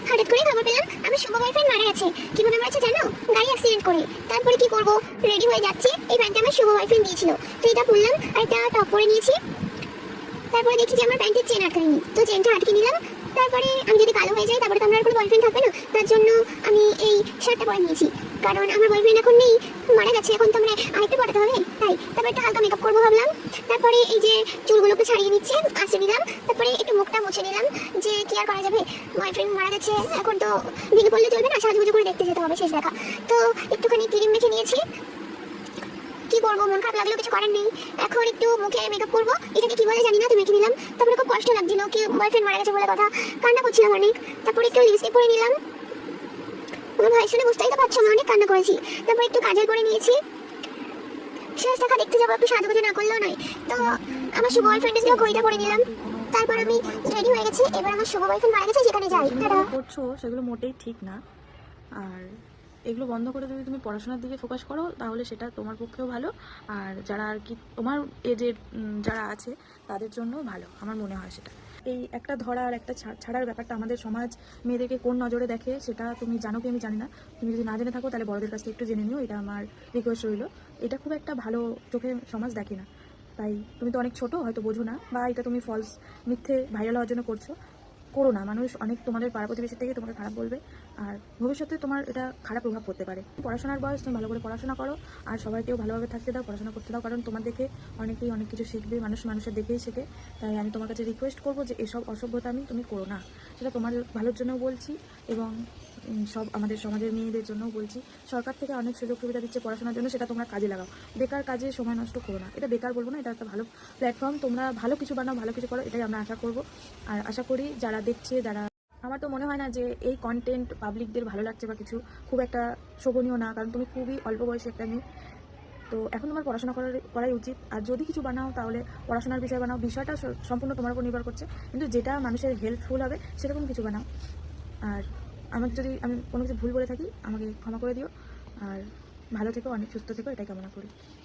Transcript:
হঠাৎ করে খবর পেলাম আমার শুভ বয়ফ্রেন্ড মারা গেছে। কিভাবে মারা গেছে জানো? গাড়ি অ্যাক্সিডেন্ট করে। তারপরে কি করব, রেডি হয়ে যাচ্ছি, এই প্যান্টটা আমার শুভ বয়ফ্রেন্ড দিয়েছিল, তো এটা পরলাম আর একটা টপ পরে নিয়েছি। তারপরে দেখি যে আমার প্যান্টের চেন আটকায়নি, তো চেনটা আটকে নিলাম। তারপরে আমি যদি কালো হয়ে যাই তারপরে তো আমার আর কোনো বয়ফ্রেন্ড থাকবে না, তার জন্য আমি এই শার্টটা পরে নিয়েছি, কারণ আমার বয়ফ্রেন্ড এখন নেই, মারা গেছে, এখন তো আমরা আরেকটু পড়াতে হবে তাই। তারপরে একটা হালকা মেকআপ করবো ভাবলাম। তারপরে এই যে চুলগুলোকে ছাড়িয়ে নিচ্ছে, আসে নিলাম। তারপরে একটু মুখটা মুছে নিলাম, যে কি আর করা যাবে, বয়ফ্রেন্ড মারা গেছে, এখন তো ভেঙে পড়লে চলবে না, সাজুগুজু করে দেখতে যেতে হবে শেষ দেখা। তো একটুখানি ক্রিম মেখে নিয়েছি। কি করবো, মন খারাপ লাগলেও কিছু করার নেই। এখন একটু মুখে মেকআপ করবো, এটাকে কি বলে জানি না, তো মেখে নিলাম। তারপরে খুব কষ্ট লাগছিল, কি বয়ফ্রেন্ড মারা গেছে বলে কথা, কান্না করছিলাম অনেক। তারপরে একটু লিপস্টিক পরে নিলাম। আমার ভাই শুনে বুঝতেই তো পারছো আমি অনেক কান্না করেছি। তারপর একটু কাজল করে নিয়েছি। শেষ দেখা দেখতে যাবো, একটু সাজুগুজু না করলেও নয়। তো আমার শুভ বয়ফ্রেন্ডের জন্য ঘড়িটা পরে নিলাম। তারপর আমি রেডি হয়ে গেছি, এবার আমার শুভ বয়ফ্রেন্ড মারা গেছে, সেখানে যাই। যেগুলো করছো সেগুলো মোটেই ঠিক না। আর এগুলো বন্ধ করে যদি তুমি পড়াশোনার দিকে ফোকাস করো তাহলে সেটা তোমার পক্ষেও ভালো, আর যারা আর কি তোমার এজের যারা আছে তাদের জন্যও ভালো আমার মনে হয় সেটা। এই একটা ধরা আর একটা ছাড়ার ব্যাপারটা আমাদের সমাজ মেয়েদেরকে কোন নজরে দেখে সেটা তুমি জানো কি আমি জানি না। তুমি যদি না জেনে থাকো তাহলে বড়দের কাছ থেকে একটু জেনে নিও, এটা আমার রিকোয়েস্ট রইল। এটা খুব একটা ভালো চোখে সমাজ দেখে না, তাই তুমি তো অনেক ছোট, হয়তো বোঝো না, বা এটা তুমি ফলস মিথ্যে ভাইরাল হওয়ার জন্য করছো। করো না, মানুষ অনেক তোমাদের পাড়া প্রতিবেশীর থেকে তোমাকে খারাপ বলবে, আর ভবিষ্যতে তোমার এটা খারাপ প্রভাব পড়তে পারে। পড়াশোনার বয়স, তুমি ভালো করে পড়াশোনা করো, আর সবাইকেও ভালোভাবে থাকতে দাও, পড়াশোনা করতে দাও, কারণ তোমার দেখে অনেকেই অনেক কিছু শিখবে, মানুষ মানুষের দেখেই শেখে। তাই আমি তোমার কাছে রিকোয়েস্ট করবো যে এসব অসভ্যতা তুমি করো না, সেটা তোমার ভালোর জন্যও বলছি, এবং সব আমাদের সমাজের মেয়েদের জন্যও বলছি। সরকার থেকে অনেক সুযোগ সুবিধা দিচ্ছে পড়াশোনার জন্য, সেটা তোমরা কাজে লাগাও, বেকার কাজে সময় নষ্ট করো না। এটা বেকার বলবো না, এটা একটা ভালো প্ল্যাটফর্ম, তোমরা ভালো কিছু বানাও, ভালো কিছু করো, এটাই আমরা আশা করবো। আর আশা করি যারা দেখছে, যারা, আমার তো মনে হয় না যে এই কন্টেন্ট পাবলিকদের ভালো লাগছে বা কিছু, খুব একটা শোভনীয় না, কারণ তুমি খুবই অল্প বয়সে একটা মেয়ে। তো এখন তোমার পড়াশোনা করাই উচিত, আর যদি কিছু বানাও তাহলে পড়াশোনার বিষয় বানাও, বিষয়টা সম্পূর্ণ তোমার উপর নির্ভর করছে, কিন্তু যেটা মানুষের হেল্পফুল হবে সেরকম কিছু বানাও। আর আমাকে যদি আমি কোনো কিছু ভুল বলে থাকি আমাকে ক্ষমা করে দিও, আর ভালো থেকো, অনেক সুস্থ থেকো, এটাই কামনা করি।